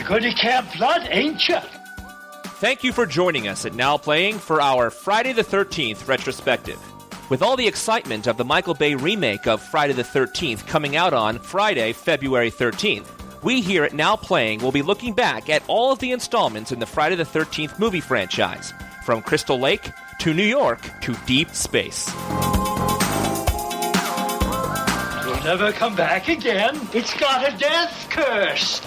going to Camp Blood, ain't you? Thank you for joining us at Now Playing for our Friday the 13th retrospective. With all the excitement of the Michael Bay remake of Friday the 13th coming out on Friday, February 13th, we here at Now Playing will be looking back at all of the installments in the Friday the 13th movie franchise, from Crystal Lake to New York to deep space. You'll never come back again. It's got a death curse.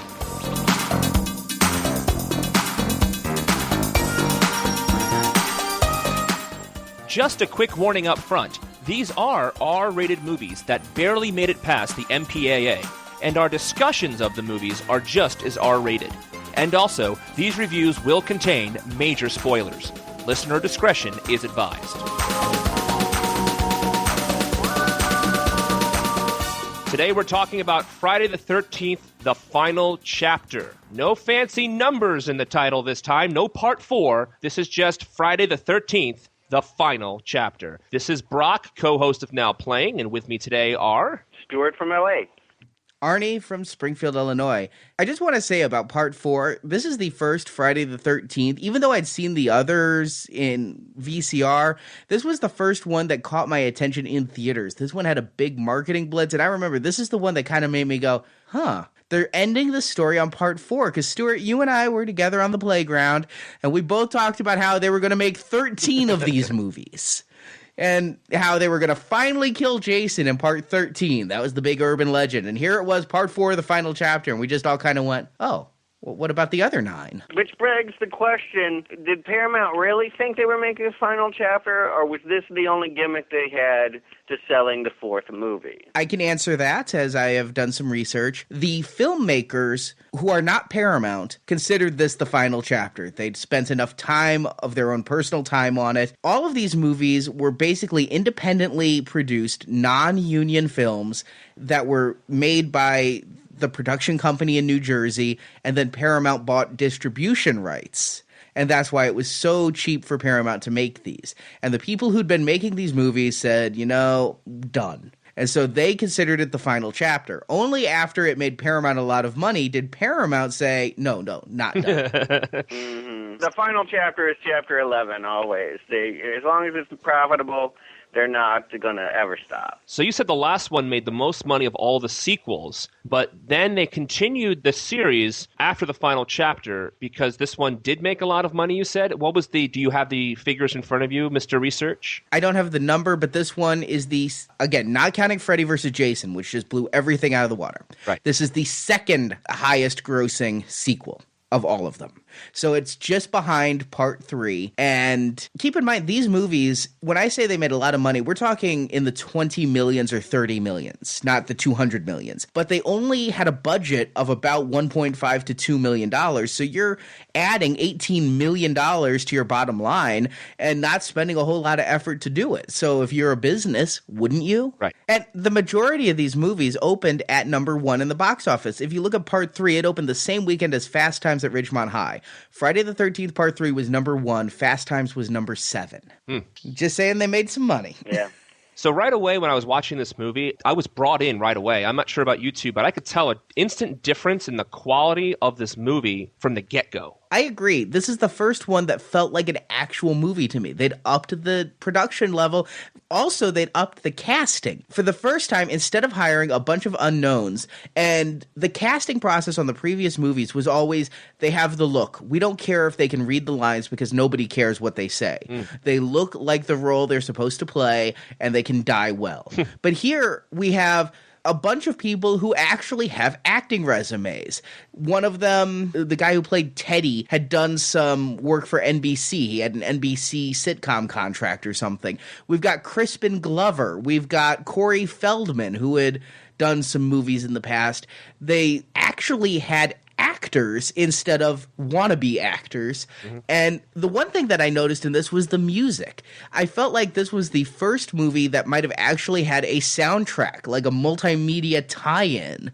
Just a quick warning up front, these are R-rated movies that barely made it past the MPAA, and our discussions of the movies are just as R-rated. And also, these reviews will contain major spoilers. Listener discretion is advised. Today we're talking about Friday the 13th, The Final Chapter. No fancy numbers in the title this time, no Part 4. This is just Friday the 13th, The Final Chapter. This is Brock, co-host of Now Playing, and with me today are... Stuart from LA. Arnie from Springfield, Illinois. I just want to say about Part 4, this is the first Friday the 13th. Even though I'd seen the others in VCR, this was the first one that caught my attention in theaters. This one had a big marketing blitz, and I remember this is the one that kind of made me go, huh. They're ending the story on Part 4, because Stuart, you and I were together on the playground, and we both talked about how they were going to make 13 of these movies. And how they were going to finally kill Jason in Part 13. That was the big urban legend. And here it was, Part 4, The Final Chapter. And we just all kind of went, oh, well, what about the other 9? Which begs the question, did Paramount really think they were making a final chapter, or was this the only gimmick they had to selling the 4th movie? I can answer that, as I have done some research. The filmmakers, who are not Paramount, considered this the final chapter. They'd spent enough time of their own personal time on it. All of these movies were basically independently produced, non-union films that were made by the production company in New Jersey, and then Paramount bought distribution rights. And that's why it was so cheap for Paramount to make these. And the people who'd been making these movies said, done. And so they considered it the final chapter. Only after it made Paramount a lot of money did Paramount say, no, not done. Mm-hmm. The final chapter is Chapter 11 always. As long as it's profitable, they're not going to ever stop. So you said the last one made the most money of all the sequels, but then they continued the series after the final chapter because this one did make a lot of money, you said? Do you have the figures in front of you, Mr. Research? I don't have the number, but this one is again, not counting Freddy vs. Jason, which just blew everything out of the water. Right. This is the second highest grossing sequel of all of them. So it's just behind Part 3. And keep in mind, these movies, when I say they made a lot of money, we're talking in the 20 millions or 30 millions, not the 200 millions. But they only had a budget of about $1.5 to $2 million. So you're adding $18 million to your bottom line and not spending a whole lot of effort to do it. So if you're a business, wouldn't you? Right. And the majority of these movies opened at number 1 in the box office. If you look at Part 3, it opened the same weekend as Fast Times at Ridgemont High. Friday the 13th Part 3 was number 1. Fast Times was number 7. Just saying they made some money. Yeah. So right away when I was watching this movie, I was brought in right away. I'm not sure about you two, but I could tell an instant difference in the quality of this movie from the get-go. I agree. This is the first one that felt like an actual movie to me. They'd upped the production level. Also, they'd upped the casting. For the first time, instead of hiring a bunch of unknowns, and the casting process on the previous movies was always, they have the look. We don't care if they can read the lines because nobody cares what they say. They look like the role they're supposed to play, and they can die well. But here, we have a bunch of people who actually have acting resumes. One of them, the guy who played Teddy, had done some work for NBC. He had an NBC sitcom contract or something. We've got Crispin Glover. We've got Corey Feldman, who had done some movies in the past. They actually had actors instead of wannabe actors. And the one thing that I noticed in this was the music. I felt like this was the first movie that might have actually had a soundtrack, like a multimedia tie-in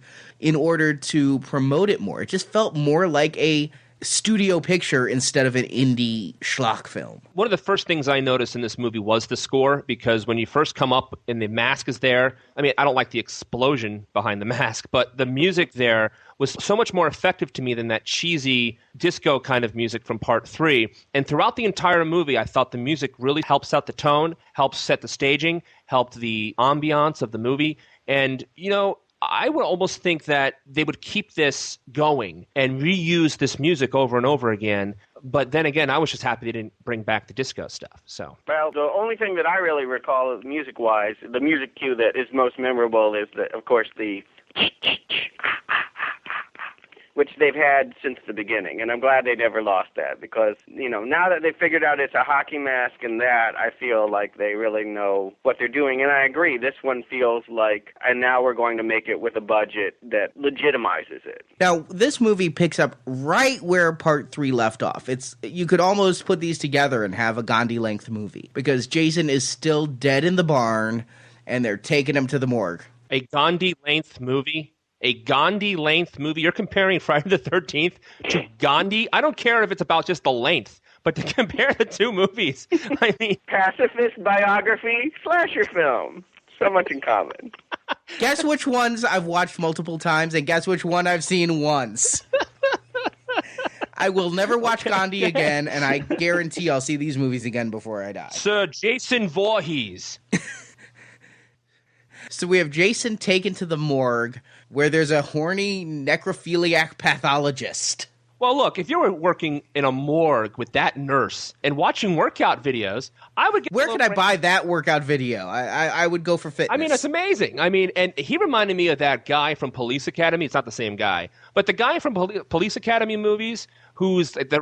order to promote it more. It just felt more like a studio picture instead of an indie schlock film. One of the first things I noticed in this movie was the score, because when you first come up and the mask is there, I mean, I don't like the explosion behind the mask, but the music there was so much more effective to me than that cheesy disco kind of music from part 3. And throughout the entire movie, I thought the music really helps out the tone, helps set the staging, helped the ambiance of the movie. And, you know, I would almost think that they would keep this going and reuse this music over and over again. But then again, I was just happy they didn't bring back the disco stuff. So, well, the only thing that I really recall music-wise, the music cue that is most memorable is, of course, the which they've had since the beginning. And I'm glad they never lost that, because, you know, now that they've figured out it's a hockey mask and that, I feel like they really know what they're doing. And I agree, this one feels like, and now we're going to make it with a budget that legitimizes it. Now, this movie picks up right where part 3 left off. You could almost put these together and have a Gandhi-length movie, because Jason is still dead in the barn, and they're taking him to the morgue. A Gandhi-length movie? A Gandhi-length movie? You're comparing Friday the 13th to Gandhi? I don't care if it's about just the length, but to compare the two movies, I mean... Pacifist biography, slasher film. So much in common. Guess which ones I've watched multiple times, and guess which one I've seen once. I will never watch Gandhi again, and I guarantee I'll see these movies again before I die. Sir Jason Voorhees. So we have Jason taken to the morgue, where there's a horny necrophiliac pathologist. Well, look, if you were working in a morgue with that nurse and watching workout videos, I would get... Where could I buy that workout video? I would go for fitness. I mean, it's amazing. I mean, and he reminded me of that guy from Police Academy. It's not the same guy. But the guy from Police Academy movies who's the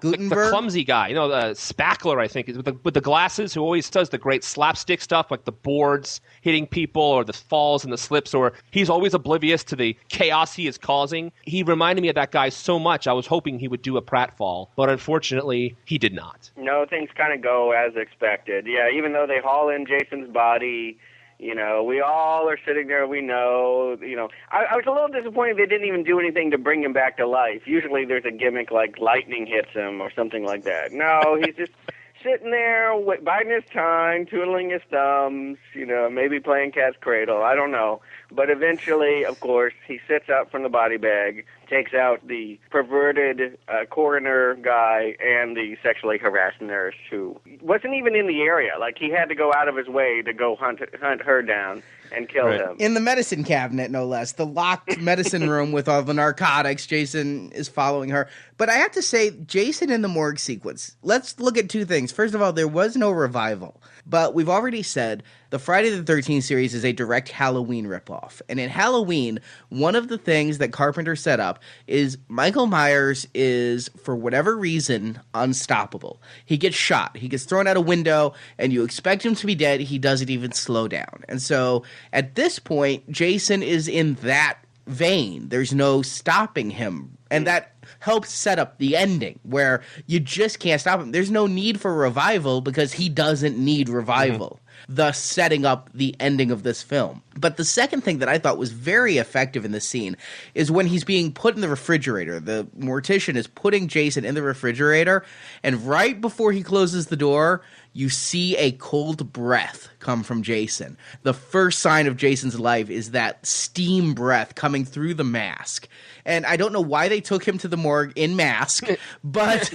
clumsy guy, you know, Spackler, I think, with the glasses, who always does the great slapstick stuff, like the boards hitting people or the falls and the slips, or he's always oblivious to the chaos he is causing. He reminded me of that guy so much, I was hoping he would do a pratfall, but unfortunately, he did not. No, things kind of go as expected. Yeah, even though they haul in Jason's body... You know, we all are sitting there, we know, you know. I was a little disappointed they didn't even do anything to bring him back to life. Usually there's a gimmick like lightning hits him or something like that. No, he's just sitting there, biding his time, twiddling his thumbs, you know, maybe playing cat's cradle, I don't know. But eventually, of course, he sits up from the body bag, takes out the perverted coroner guy and the sexually harassed nurse who wasn't even in the area. Like, he had to go out of his way to go hunt her down and kill him. In the medicine cabinet, no less. The locked medicine room with all the narcotics. Jason is following her. But I have to say, Jason in the morgue sequence, let's look at two things. First of all, there was no revival. But we've already said the Friday the 13th series is a direct Halloween ripoff. And in Halloween, one of the things that Carpenter set up is Michael Myers is, for whatever reason, unstoppable. He gets shot. He gets thrown out a window, and you expect him to be dead. He doesn't even slow down. And so at this point, Jason is in that vein. There's no stopping him. And that helps set up the ending where you just can't stop him. There's no need for revival because he doesn't need revival, thus setting up the ending of this film. But the second thing that I thought was very effective in this scene is when he's being put in the refrigerator. The mortician is putting Jason in the refrigerator, and right before he closes the door, you see a cold breath come from Jason. The first sign of Jason's life is that steam breath coming through the mask. And I don't know why they took him to the morgue in mask, but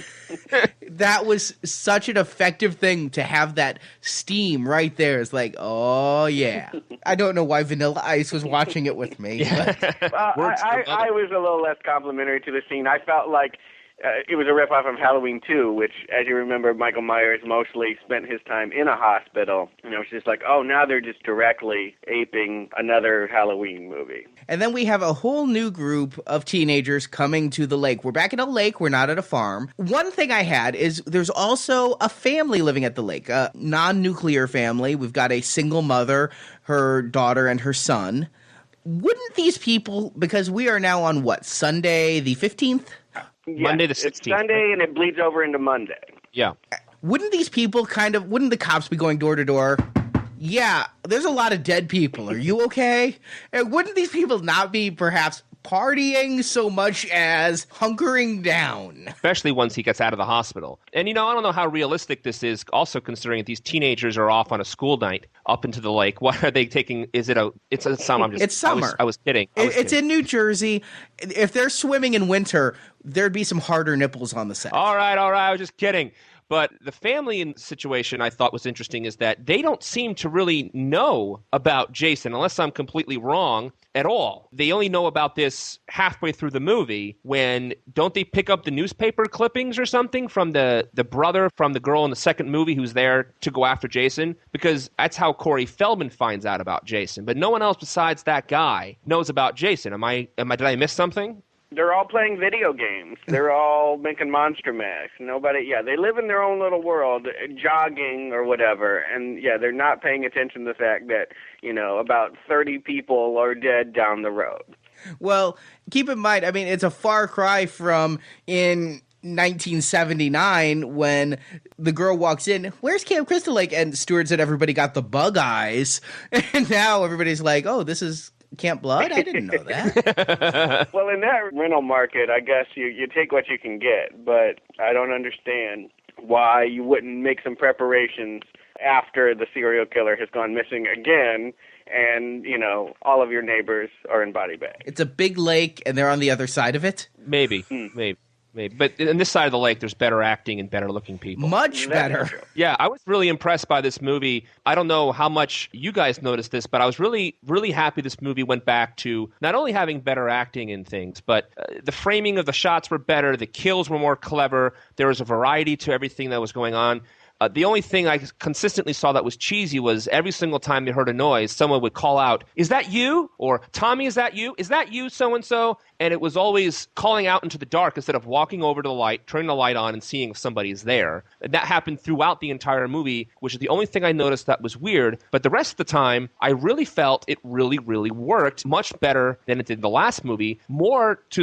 that was such an effective thing to have that steam right there. It's like, oh, yeah. I don't know why Vanilla Ice was watching it with me. But. I was a little less complimentary to the scene. I felt like it was a ripoff of Halloween 2, which, as you remember, Michael Myers mostly spent his time in a hospital. You know, it's just like, oh, now they're just directly aping another Halloween movie. And then we have a whole new group of teenagers coming to the lake. We're back at a lake. We're not at a farm. One thing I had is there's also a family living at the lake, a non-nuclear family. We've got a single mother, her daughter, and her son. Wouldn't these people, because we are now on what, Sunday the 15th? Yes, Monday the 16th. It's Sunday and it bleeds over into Monday. Yeah. Wouldn't these people wouldn't the cops be going door to door? Yeah, there's a lot of dead people. Are you okay? And wouldn't these people not be perhaps partying so much as hunkering down. Especially once he gets out of the hospital. And, I don't know how realistic this is, also considering that these teenagers are off on a school night up into the lake. What are they taking? It's summer. It's summer. I was kidding. It's in New Jersey. If they're swimming in winter, there'd be some harder nipples on the set. All right. I was just kidding. But the family situation I thought was interesting is that they don't seem to really know about Jason, unless I'm completely wrong, at all. They only know about this halfway through the movie when, don't they pick up the newspaper clippings or something from the brother from the girl in the second movie who's there to go after Jason? Because that's how Corey Feldman finds out about Jason. But no one else besides that guy knows about Jason. Did I miss something? They're all playing video games. They're all making monster masks. They live in their own little world, jogging or whatever. And, they're not paying attention to the fact that, about 30 people are dead down the road. Well, keep in mind, it's a far cry from in 1979 when the girl walks in, where's Camp Crystal Lake? And Stewart said everybody got the bug eyes. And now everybody's like, oh, this is Camp Blood? I didn't know that. Well, in that rental market, I guess you take what you can get, but I don't understand why you wouldn't make some preparations after the serial killer has gone missing again and, all of your neighbors are in body bags. It's a big lake and they're on the other side of it? Maybe. But on this side of the lake, there's better acting and better looking people. Much better. Yeah, I was really impressed by this movie. I don't know how much you guys noticed this, but I was really, really happy this movie went back to not only having better acting and things, but the framing of the shots were better, the kills were more clever, there was a variety to everything that was going on. The only thing I consistently saw that was cheesy was every single time they heard a noise, someone would call out, "Is that you?" Or, "Tommy, is that you? Is that you, so-and-so?" And it was always calling out into the dark instead of walking over to the light, turning the light on, and seeing if somebody is there. And that happened throughout the entire movie, which is the only thing I noticed that was weird. But the rest of the time, I really felt it really, really worked much better than it did the last movie,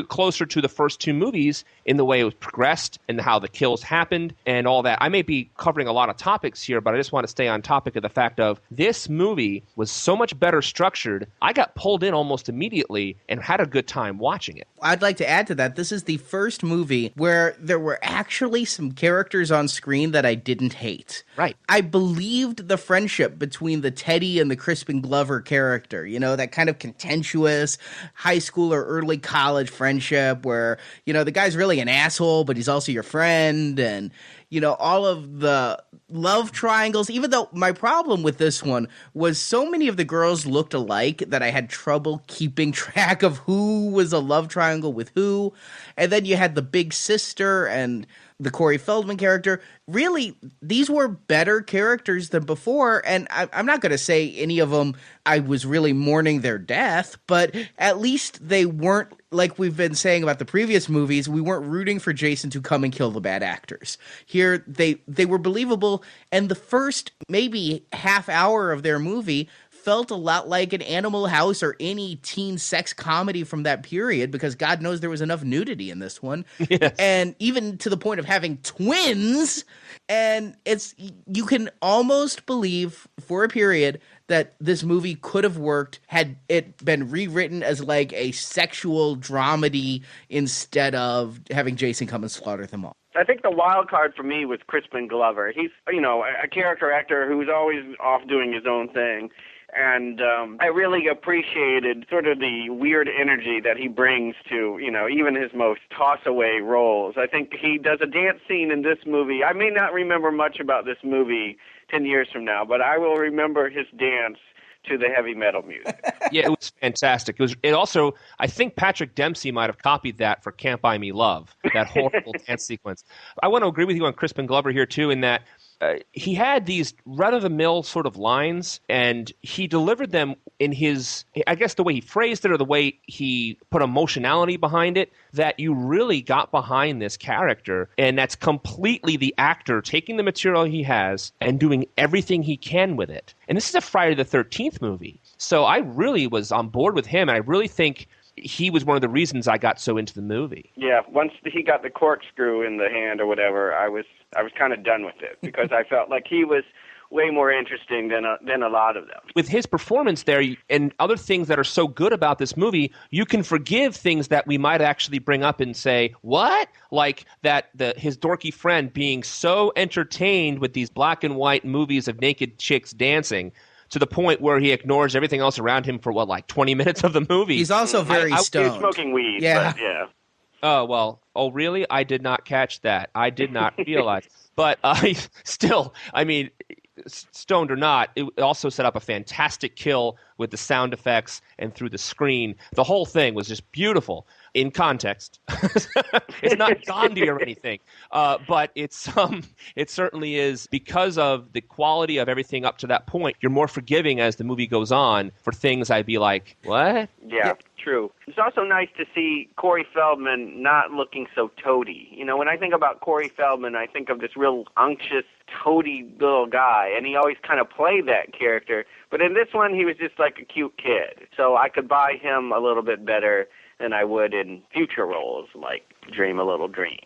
closer to the first two movies in the way it was progressed and how the kills happened and all that. I may be covering a lot of topics here, but I just want to stay on topic of the fact of this movie was so much better structured. I got pulled in almost immediately and had a good time watching it. I'd like to add to that, this is the first movie where there were actually some characters on screen that I didn't hate. Right. I believed the friendship between the Teddy and the Crispin Glover character, that kind of contentious high school or early college friendship where, the guy's really an asshole, but he's also your friend, and all of the love triangles, even though my problem with this one was so many of the girls looked alike that I had trouble keeping track of who was a love triangle with who. And then you had the big sister and the Corey Feldman character. Really, these were better characters than before, and I'm not going to say any of them I was really mourning their death, but at least they weren't, like we've been saying about the previous movies, we weren't rooting for Jason to come and kill the bad actors. Here, they were believable, and the first maybe half hour of their movie felt a lot like an Animal House or any teen sex comedy from that period, because God knows there was enough nudity in this one. Yes. And even to the point of having twins. And you can almost believe for a period that this movie could have worked had it been rewritten as like a sexual dramedy instead of having Jason come and slaughter them all. I think the wild card for me was Crispin Glover. He's, a character actor who's always off doing his own thing. And I really appreciated sort of the weird energy that he brings to, even his most toss-away roles. I think he does a dance scene in this movie. I may not remember much about this movie 10 years from now, but I will remember his dance to the heavy metal music. Yeah, it was fantastic. It also, I think Patrick Dempsey might have copied that for Can't Buy Me Love, that horrible dance sequence. I want to agree with you on Crispin Glover here, too, in that he had these run-of-the-mill sort of lines, and he delivered them in his, I guess the way he phrased it or the way he put emotionality behind it, that you really got behind this character. And that's completely the actor taking the material he has and doing everything he can with it. And this is a Friday the 13th movie. So I really was on board with him, and I really think he was one of the reasons I got so into the movie. Yeah, once he got the corkscrew in the hand or whatever, I was kind of done with it because I felt like he was way more interesting than a lot of them. With his performance there and other things that are so good about this movie, you can forgive things that we might actually bring up and say, what? Like his dorky friend being so entertained with these black and white movies of naked chicks dancing to the point where he ignores everything else around him for, 20 minutes of the movie? He's also very stoned. He was smoking weed, yeah. But yeah. Oh, well, really? I did not catch that. I did not realize. But stoned or not, it also set up a fantastic kill with the sound effects and through the screen. The whole thing was just beautiful in context. It's not Gandhi or anything, but it certainly is, because of the quality of everything up to that point. You're more forgiving as the movie goes on for things I'd be like, what? Yeah, true. It's also nice to see Corey Feldman not looking so toady. You know, when I think about Corey Feldman, I think of this real unctuous, toady little guy, and he always kind of played that character. But in this one, he was just like a cute kid. So I could buy him a little bit better than I would in future roles like Dream a Little Dream.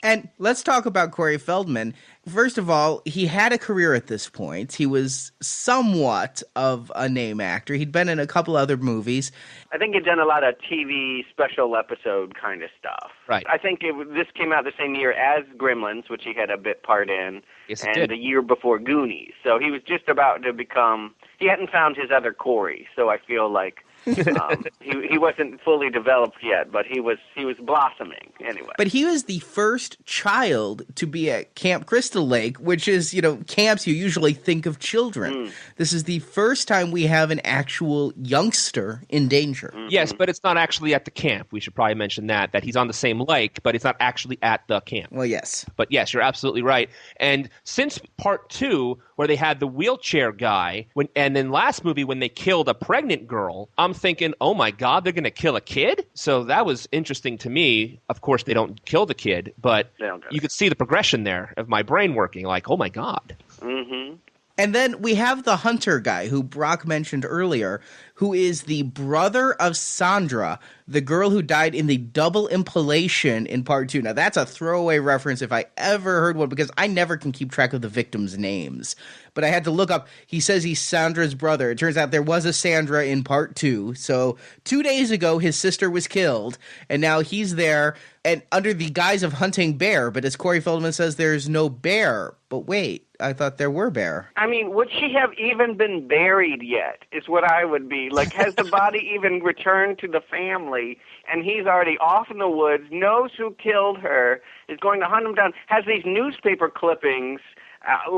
And let's talk about Corey Feldman. First of all, he had a career at this point. He was somewhat of a name actor. He'd been in a couple other movies. I think he'd done a lot of TV special episode kind of stuff. Right. I think this came out the same year as Gremlins, which he had a bit part in, yes, it and did. the year before Goonies. So he was just about to become – he hadn't found his other Corey, so I feel like he wasn't fully developed yet, but he was blossoming anyway. But he was the first child to be at Camp Crystal Lake, which is, camps you usually think of children. This is the first time we have an actual youngster in danger. Yes, but it's not actually at the camp. We should probably mention that he's on the same lake, but it's not actually at the camp. Well, yes. But yes, you're absolutely right. And since part 2, where they had the wheelchair guy, and then last movie when they killed a pregnant girl, I'm thinking, oh my God, they're going to kill a kid? So that was interesting to me. Of course, they don't kill the kid, but you could see the progression there of my brain working, like, oh my God. Mm-hmm. And then we have the hunter guy who Brock mentioned earlier, who is the brother of Sandra, the girl who died in the double impalation in part 2. Now, that's a throwaway reference if I ever heard one, because I never can keep track of the victims' names. But I had to look up. He says he's Sandra's brother. It turns out there was a Sandra in part 2. So 2 days ago, his sister was killed, and now he's there and under the guise of hunting bear. But as Corey Feldman says, there's no bear. But wait, I thought there were bear. I mean, would she have even been buried yet, is what I would be. Like, has the body even returned to the family, and he's already off in the woods, knows who killed her, is going to hunt him down, has these newspaper clippings, I'm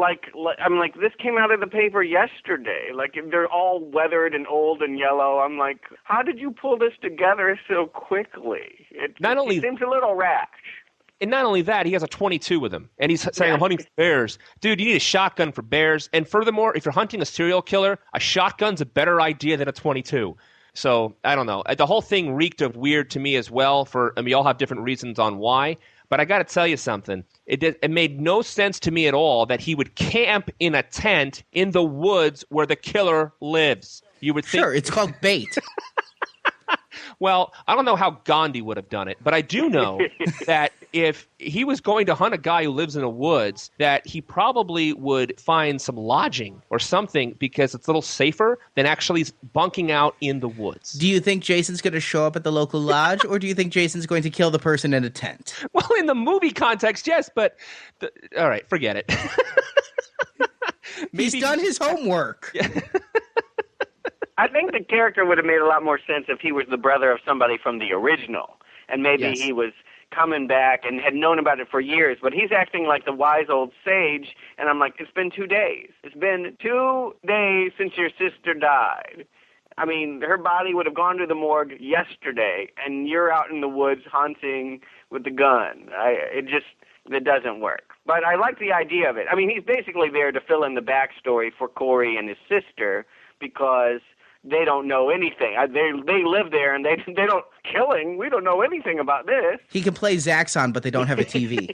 like, this came out of the paper yesterday. Like, they're all weathered and old and yellow. I'm like, how did you pull this together so quickly? It seems a little rash. And not only that, he has a 22 with him, and he's saying, I'm hunting for bears. Dude, you need a shotgun for bears. And furthermore, if you're hunting a serial killer, a shotgun's a better idea than a 22. So, I don't know. The whole thing reeked of weird to me as well, and we all have different reasons on why. But I got to tell you something. It made no sense to me at all that he would camp in a tent in the woods where the killer lives. You would think, sure, it's called bait. Well, I don't know how Gandhi would have done it, but I do know that if he was going to hunt a guy who lives in the woods, that he probably would find some lodging or something because it's a little safer than actually bunking out in the woods. Do you think Jason's going to show up at the local lodge, or do you think Jason's going to kill the person in a tent? Well, in the movie context, yes, but all right, forget it. He's done his homework. Yeah. I think the character would have made a lot more sense if he was the brother of somebody from the original, and maybe he was coming back and had known about it for years, but he's acting like the wise old sage, and I'm like, it's been 2 days. It's been 2 days since your sister died. I mean, her body would have gone to the morgue yesterday, and you're out in the woods hunting with the gun. It doesn't work. But I like the idea of it. I mean, he's basically there to fill in the backstory for Corey and his sister, because they don't know anything. They live there, and they don't killing. We don't know anything about this. He can play Zaxxon, but they don't have a TV.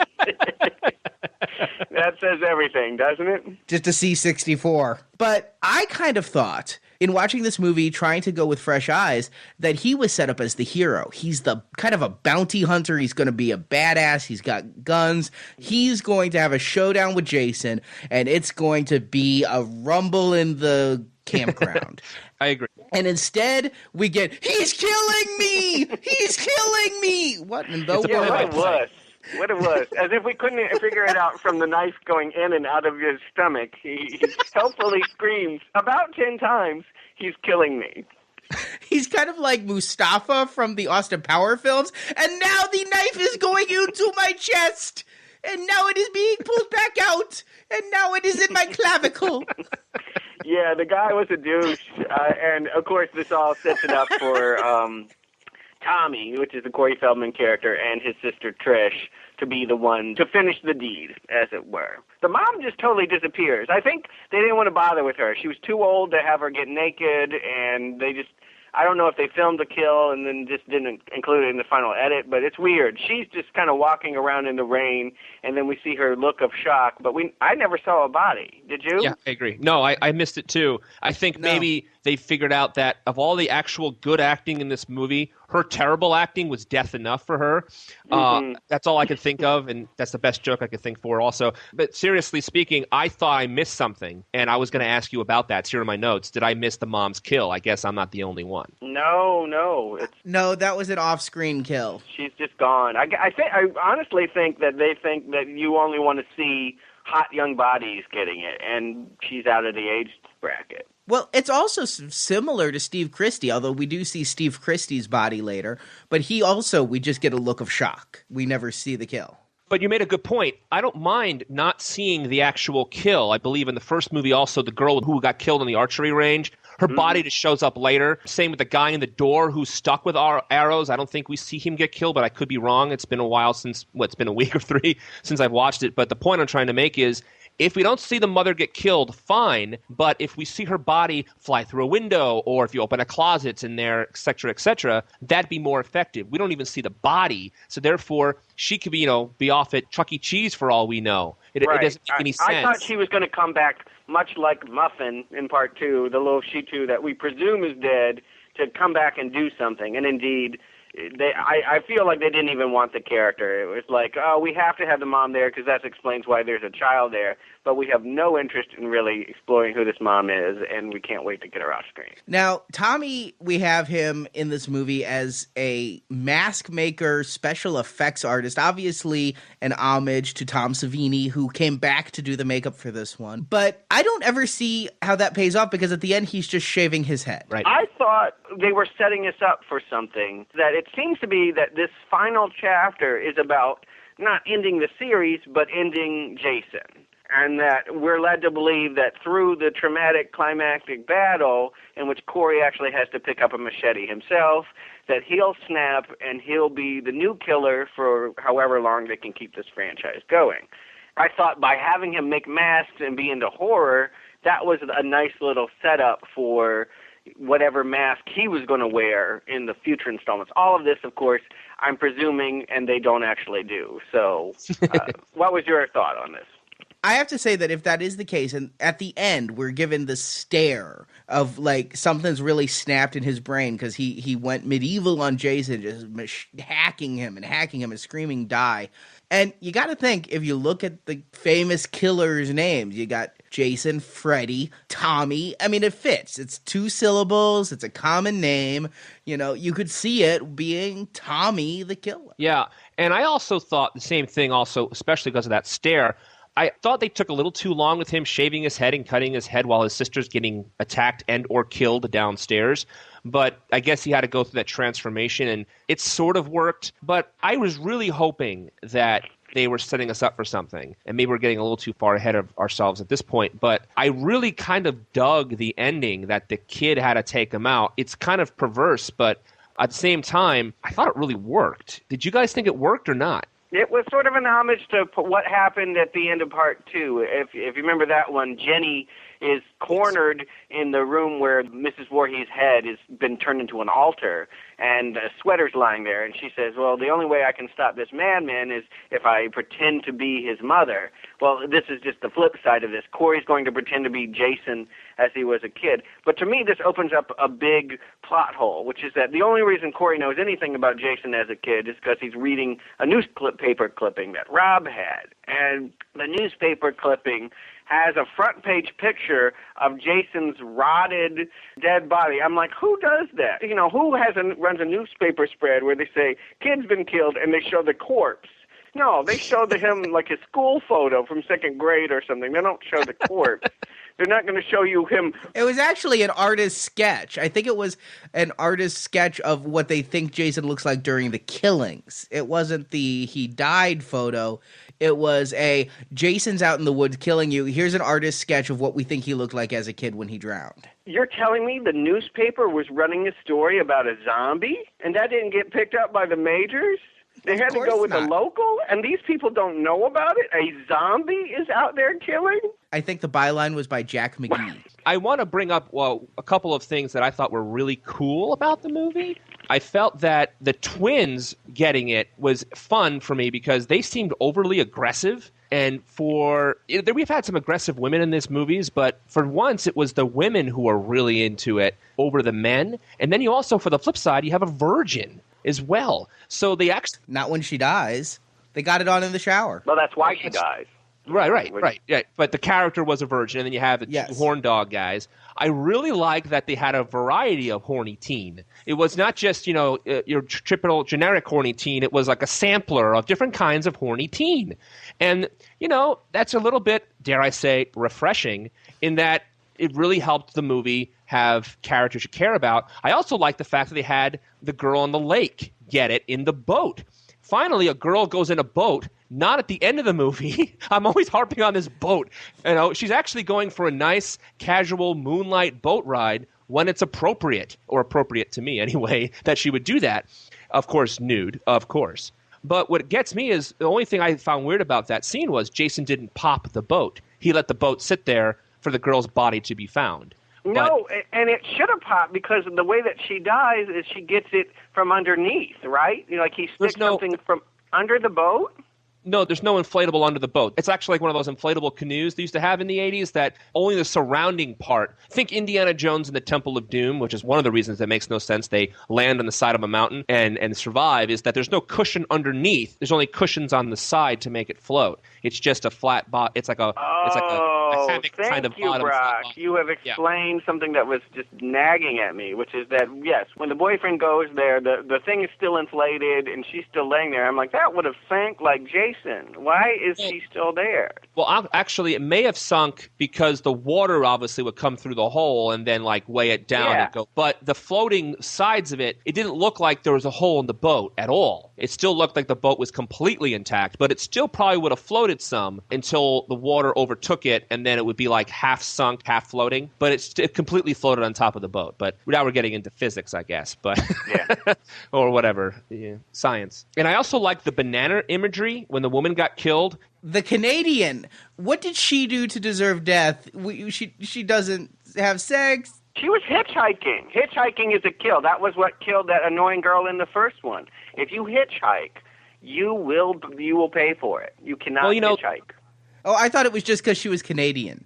That says everything, doesn't it? Just a C64. But I kind of thought in watching this movie, trying to go with fresh eyes, that he was set up as the hero. He's the kind of a bounty hunter. He's going to be a badass. He's got guns. He's going to have a showdown with Jason, and it's going to be a rumble in the campground. I agree. And instead, we get, he's killing me! He's killing me! What in the Yeah, world? what it was. What it was. As if we couldn't figure it out from the knife going in and out of his stomach. He helpfully screams about 10 times, he's killing me. He's kind of like Mustafa from the Austin Power films, and now the knife is going into my chest! And now it is being pulled back out! And now it is in my clavicle! Yeah, the guy was a douche. And, of course, this all sets it up for Tommy, which is the Corey Feldman character, and his sister Trish to be the one to finish the deed, as it were. The mom just totally disappears. I think they didn't want to bother with her. She was too old to have her get naked, and they just... I don't know if they filmed the kill and then just didn't include it in the final edit, but it's weird. She's just kind of walking around in the rain, and then we see her look of shock, but I never saw a body. Did you? Yeah, I agree. No, I missed it too. I think maybe they figured out that of all the actual good acting in this movie, her terrible acting was death enough for her. That's all I could think of, and that's the best joke I could think for also. But seriously speaking, I thought I missed something, and I was going to ask you about that. It's here in my notes. Did I miss the mom's kill? I guess I'm not the only one. No. No, that was an off-screen kill. She's just gone. I honestly think that they think that you only want to see hot young bodies getting it, and she's out of the age bracket. Well, it's also similar to Steve Christie, although we do see Steve Christie's body later. But we just get a look of shock. We never see the kill. But you made a good point. I don't mind not seeing the actual kill. I believe in the first movie also the girl who got killed on the archery range, her body just shows up later. Same with the guy in the door who's stuck with our arrows. I don't think we see him get killed, but I could be wrong. It's been a while since, it's been a week or 3 since I've watched it. But the point I'm trying to make is, if we don't see the mother get killed, fine. But if we see her body fly through a window, or if you open a closet in there, et cetera, that'd be more effective. We don't even see the body. So therefore, she could be off at Chuck E. Cheese for all we know. It doesn't make any sense. I thought she was going to come back much like Muffin in part 2, the little Shitu that we presume is dead, to come back and do something. And indeed, I feel like they didn't even want the character. It was like, we have to have the mom there because that explains why there's a child there, but we have no interest in really exploring who this mom is, and we can't wait to get her off screen. Now, Tommy, we have him in this movie as a mask maker, special effects artist, obviously an homage to Tom Savini, who came back to do the makeup for this one. But I don't ever see how that pays off, because at the end, he's just shaving his head. Right. I thought they were setting us up for something, that it seems to be that this final chapter is about not ending the series, but ending Jason. And that we're led to believe that through the traumatic climactic battle, in which Corey actually has to pick up a machete himself, that he'll snap and he'll be the new killer for however long they can keep this franchise going. I thought by having him make masks and be into horror, that was a nice little setup for whatever mask he was going to wear in the future installments. All of this, of course, I'm presuming, and they don't actually do. So what was your thought on this? I have to say that if that is the case, and at the end we're given the stare of like something's really snapped in his brain because he went medieval on Jason, just hacking him and screaming die. And you got to think, if you look at the famous killers' names, you got Jason, Freddy, Tommy. I mean, it fits. It's 2 syllables. It's a common name. You could see it being Tommy the killer. Yeah, and I also thought the same thing also, especially because of that stare. I thought they took a little too long with him shaving his head and cutting his head while his sister's getting attacked and or killed downstairs. But I guess he had to go through that transformation, and it sort of worked. But I was really hoping that they were setting us up for something. And maybe we're getting a little too far ahead of ourselves at this point. But I really kind of dug the ending that the kid had to take him out. It's kind of perverse, but at the same time, I thought it really worked. Did you guys think it worked or not? It was sort of an homage to what happened at the end of part 2. If you remember that one, Jenny is cornered in the room where Mrs. Voorhees' head has been turned into an altar, and a sweater's lying there, and she says, well, the only way I can stop this madman is if I pretend to be his mother. Well, this is just the flip side of this. Corey's going to pretend to be Jason as he was a kid. But to me, this opens up a big plot hole, which is that the only reason Corey knows anything about Jason as a kid is because he's reading a newspaper clipping that Rob had. And the newspaper clipping has a front page picture of Jason's rotted dead body. I'm like, who does that? You know, who runs a newspaper spread where they say, kid's been killed, and they show the corpse? No, they show him like his school photo from second grade or something. They don't show the corpse. They're not going to show you him. It was actually an artist's sketch. I think it was an artist's sketch of what they think Jason looks like during the killings. It wasn't the he died photo. It was a Jason's out in the woods killing you. Here's an artist's sketch of what we think he looked like as a kid when he drowned. You're telling me the newspaper was running a story about a zombie, and that didn't get picked up by the majors? They had to go with the local, and these people don't know about it? A zombie is out there killing? I think the byline was by Jack McGee. I want to bring up a couple of things that I thought were really cool about the movie. I felt that the twins getting it was fun for me because they seemed overly aggressive. And we've had some aggressive women in these movies, but for once it was the women who were really into it over the men. And then you also, for the flip side, you have a virgin as well. So they actually... Not when she dies. They got it on in the shower. Well, that's why she dies. Right. Yeah, but the character was a virgin, and then you have the two horn dog guys. I really like that they had a variety of horny teen. It was not just, your typical generic horny teen. It was like a sampler of different kinds of horny teen. And, that's a little bit, dare I say, refreshing in that it really helped the movie have characters you care about. I also like the fact that they had the girl on the lake get it in the boat. Finally, a girl goes in a boat, not at the end of the movie. I'm always harping on this boat. She's actually going for a nice, casual moonlight boat ride when it's appropriate, or appropriate to me anyway, that she would do that. Of course, nude, of course. But what gets me is, the only thing I found weird about that scene was Jason didn't pop the boat. He let the boat sit there for the girl's body to be found. No, and it should have popped because the way that she dies is she gets it from underneath, right? Like he sticks something from under the boat? No, there's no inflatable under the boat. It's actually like one of those inflatable canoes they used to have in the 80s that only the surrounding part. Think Indiana Jones and the Temple of Doom, which is one of the reasons that makes no sense. They land on the side of a mountain and survive, is that there's no cushion underneath. There's only cushions on the side to make it float. It's just a flat bottom. It's like a hammock kind of bottom. Brock. You have explained something that was just nagging at me, which is that, yes, when the boyfriend goes there, the thing is still inflated and she's still laying there. I'm like, that would have sank like Jason. Why is she still there? Well, actually, it may have sunk because the water obviously would come through the hole and then weigh it down and go. But the floating sides of it didn't look like there was a hole in the boat at all. It still looked like the boat was completely intact, but it still probably would have floated some until the water overtook it, and then it would be like half sunk, half floating. But it completely floated on top of the boat. But now we're getting into physics, I guess, but or whatever, science. And I also like the banana imagery when the woman got killed. The Canadian, what did she do to deserve death? She doesn't have sex. She was hitchhiking. Hitchhiking is a kill. That was what killed that annoying girl in the first one. If you hitchhike, you will pay for it. You cannot hitchhike. Oh, I thought it was just because she was Canadian.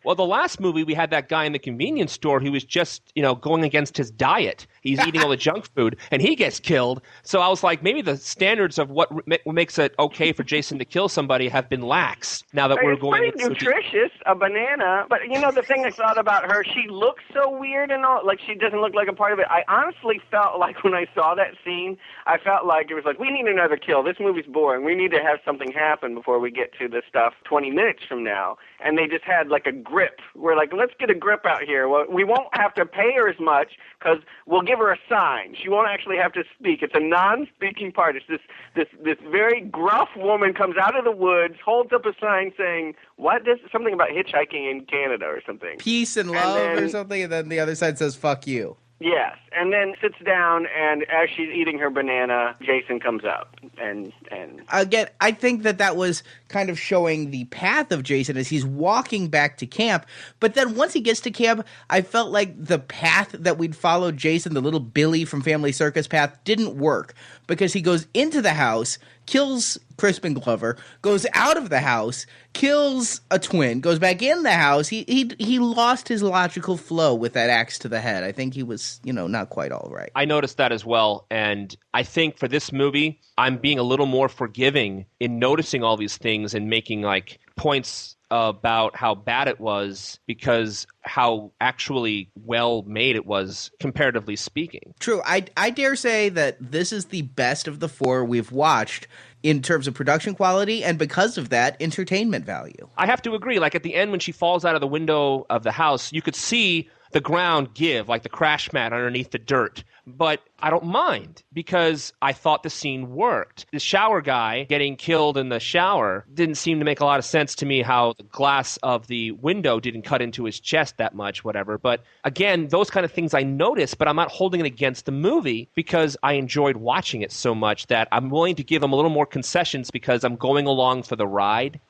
Well, the last movie, we had that guy in the convenience store who was just, going against his diet. He's eating all the junk food, and he gets killed. So I was like, maybe the standards of what makes it okay for Jason to kill somebody have been lax now that we're going... It's pretty nutritious, a banana. But, the thing I thought about her, she looks so weird and all. Like, she doesn't look like a part of it. I honestly felt like when I saw that scene, I felt like it was like, we need another kill. This movie's boring. We need to have something happen before we get to the stuff 20 minutes from now. And they just had like a grip. We're like, let's get a grip out here. Well, we won't have to pay her as much because we'll give her a sign. She won't actually have to speak. It's a non-speaking part. It's this very gruff woman comes out of the woods, holds up a sign saying, something about hitchhiking in Canada or something. Peace and love or something, and then the other side says, fuck you. Yes, and then sits down, and as she's eating her banana, Jason comes out, and again, I think that was kind of showing the path of Jason as he's walking back to camp. But then once he gets to camp, I felt like the path that we'd followed Jason, the little Billy from Family Circus path, didn't work because he goes into the house, kills Crispin Glover, goes out of the house, kills a twin, goes back in the house. He lost his logical flow with that axe to the head. I think he was, not quite all right. I noticed that as well, and I think for this movie, I'm being a little more forgiving in noticing all these things and making points about how bad it was because how actually well made it was, comparatively speaking. True. I dare say that this is the best of the four we've watched in terms of production quality, and because of that, entertainment value. I have to agree. At the end when she falls out of the window of the house, you could see the ground give, like the crash mat underneath the dirt. But I don't mind because I thought the scene worked. The shower guy getting killed in the shower didn't seem to make a lot of sense to me, how the glass of the window didn't cut into his chest that much, whatever. But again, those kind of things I noticed, but I'm not holding it against the movie because I enjoyed watching it so much that I'm willing to give him a little more concessions because I'm going along for the ride.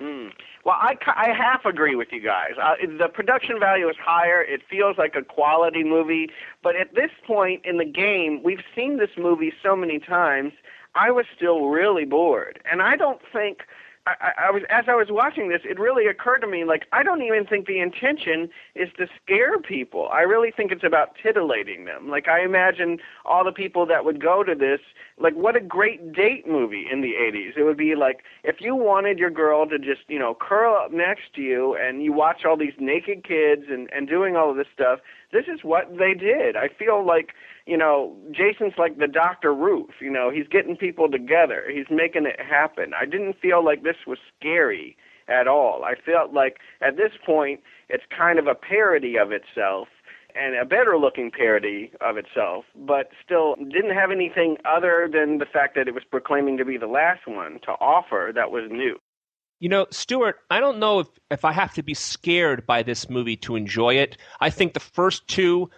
Well, I half agree with you guys. The production value is higher. It feels like a quality movie. But at this point in the game, we've seen this movie so many times, I was still really bored. And I don't think... as I was watching this, it really occurred to me, I don't even think the intention is to scare people. I really think it's about titillating them. I imagine all the people that would go to this, what a great date movie in the 80s. It would be if you wanted your girl to just, curl up next to you and you watch all these naked kids and doing all of this stuff, this is what they did. I feel Jason's like the Dr. Ruth. He's getting people together. He's making it happen. I didn't feel like this was scary at all. I felt like at this point it's kind of a parody of itself and a better-looking parody of itself, but still didn't have anything other than the fact that it was proclaiming to be the last one to offer that was new. Stuart, I don't know if I have to be scared by this movie to enjoy it. I think the first two,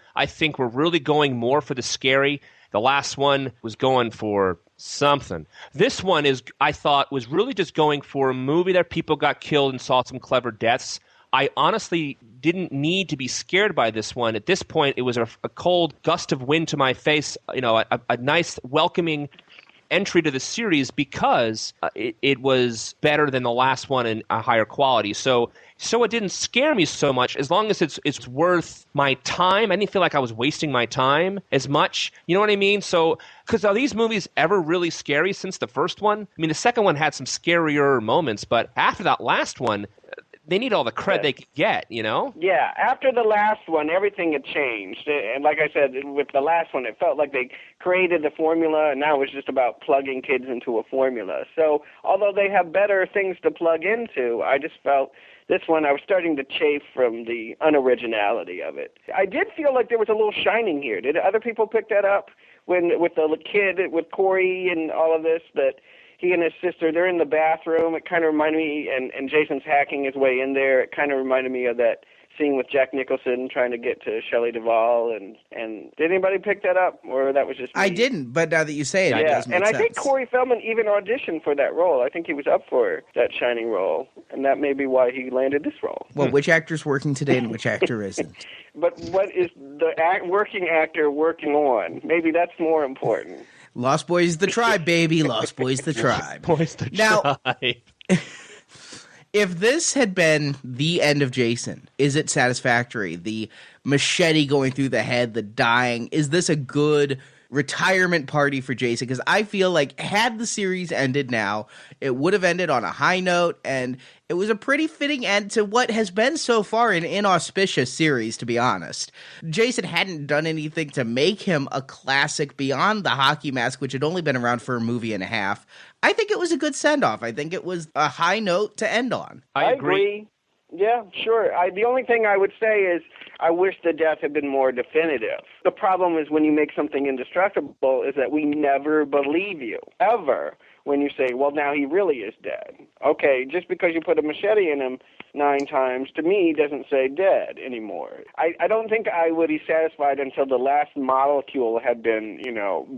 were really going more for the scary. The last one was going for something. This one I thought, was really just going for a movie that people got killed and saw some clever deaths. I honestly didn't need to be scared by this one. At this point, it was a cold gust of wind to my face, a nice, welcoming entry to the series because it was better than the last one and a higher quality. So it didn't scare me so much as long as it's worth my time. I didn't feel like I was wasting my time as much. You know what I mean? So, because are these movies ever really scary since the first one? I mean, the second one had some scarier moments, but after that last one, they need all the cred they could get, Yeah, after the last one, everything had changed. And like I said, with the last one, it felt like they created the formula, and now it was just about plugging kids into a formula. So although they have better things to plug into, I just felt this one, I was starting to chafe from the unoriginality of it. I did feel like there was a little shining here. Did other people pick that up with the kid, with Corey and all of this, that he and his sister, they're in the bathroom. It kind of reminded me, and Jason's hacking his way in there. It kind of reminded me of that scene with Jack Nicholson trying to get to Shelley Duvall. And did anybody pick that up, or that was just me? I didn't, but now that you say it, it does make sense. And I think sense. Corey Feldman even auditioned for that role. I think he was up for that shining role, and that may be why he landed this role. Well, which actor's working today and which actor isn't? But what is the working actor working on? Maybe that's more important. Lost Boys the Tribe, baby. Lost Boys the Tribe. Boys the Tribe. Now, if this had been the end of Jason, is it satisfactory? The machete going through the head, the dying. Is this a good retirement party for Jason? Because I feel like had the series ended now, it would have ended on a high note, and it was a pretty fitting end to what has been so far an inauspicious series, to be honest. Jason hadn't done anything to make him a classic beyond the hockey mask, which had only been around for a movie and a half. I think it was a good send-off. I think it was a high note to end on. I agree. Yeah, sure. The only thing I would say is I wish the death had been more definitive. The problem is when you make something indestructible is that we never believe you, ever, when you say, well, now he really is dead. Okay, just because you put a machete in him 9 times, to me, doesn't say dead anymore. I don't think I would be satisfied until the last molecule had been,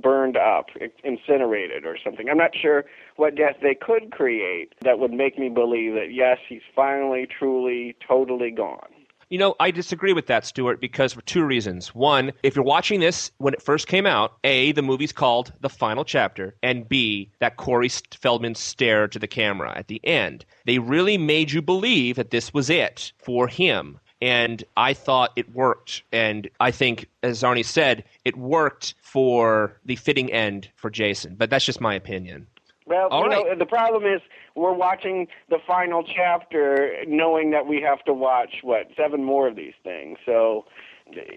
burned up, incinerated or something. I'm not sure what death they could create that would make me believe that, yes, he's finally, truly, totally gone. You know, I disagree with that, Stuart, because for two reasons. One, if you're watching this when it first came out, A, the movie's called The Final Chapter, and B, that Corey Feldman stare to the camera at the end. They really made you believe that this was it for him. And I thought it worked. And I think, as Arnie said, it worked for the fitting end for Jason. But that's just my opinion. Well, All right. know, the problem is we're watching the final chapter knowing that we have to watch, 7 more of these things. So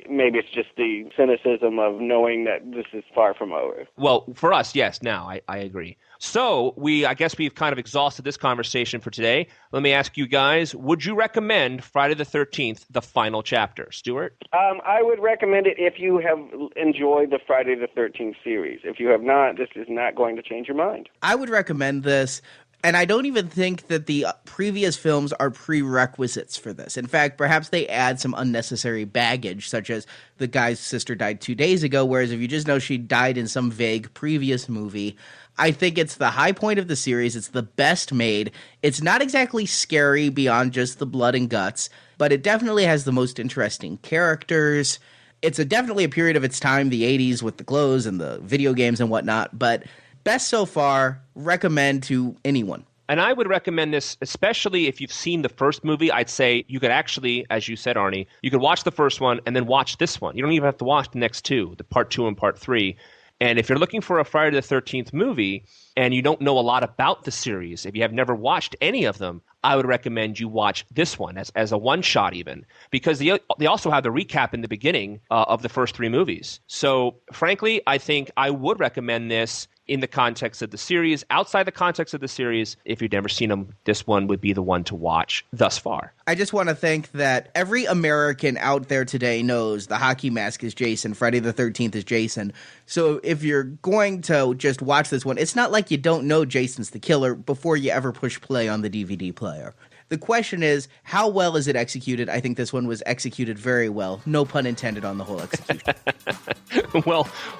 maybe it's just the cynicism of knowing that this is far from over. Well, for us, yes, now, I agree. So I guess we've kind of exhausted this conversation for today. Let me ask you guys, would you recommend Friday the 13th, The Final Chapter? Stuart? I would recommend it if you have enjoyed the Friday the 13th series. If you have not, this is not going to change your mind. I would recommend this. And I don't even think that the previous films are prerequisites for this. In fact, perhaps they add some unnecessary baggage, such as the guy's sister died 2 days ago, whereas if you just know she died in some vague previous movie, I think it's the high point of the series. It's the best made. It's not exactly scary beyond just the blood and guts, but it definitely has the most interesting characters. It's definitely a period of its time, the 80s, with the clothes and the video games and whatnot, but best so far, recommend to anyone. And I would recommend this, especially if you've seen the first movie. I'd say you could actually, as you said, Arnie, you could watch the first one and then watch this one. You don't even have to watch the next two, the part 2 and part 3. And if you're looking for a Friday the 13th movie and you don't know a lot about the series, if you have never watched any of them, I would recommend you watch this one as a one-shot even, because they also have the recap in the beginning of the first 3 movies. So, frankly, I think I would recommend this in the context of the series. Outside the context of the series, if you've never seen them, this one would be the one to watch thus far. I just want to think that every American out there today knows the hockey mask is Jason, Friday the 13th is Jason. So if you're going to just watch this one, it's not like you don't know Jason's the killer before you ever push play on the DVD player. The question is, how well is it executed? I think this one was executed very well. No pun intended on the whole execution.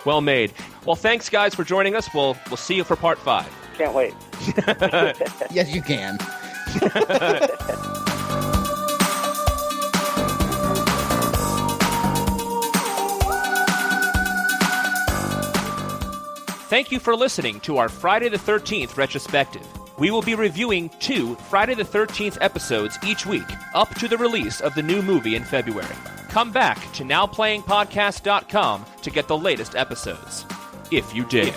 Well made. Well, thanks, guys, for joining us. We'll see you for part 5. Can't wait. Yes, you can. Thank you for listening to our Friday the 13th retrospective. We will be reviewing 2 Friday the 13th episodes each week, up to the release of the new movie in February. Come back to nowplayingpodcast.com to get the latest episodes. If you did.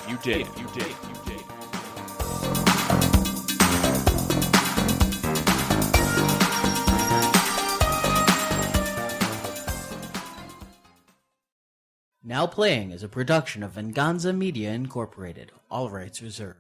Now Playing is a production of Venganza Media Incorporated. All rights reserved.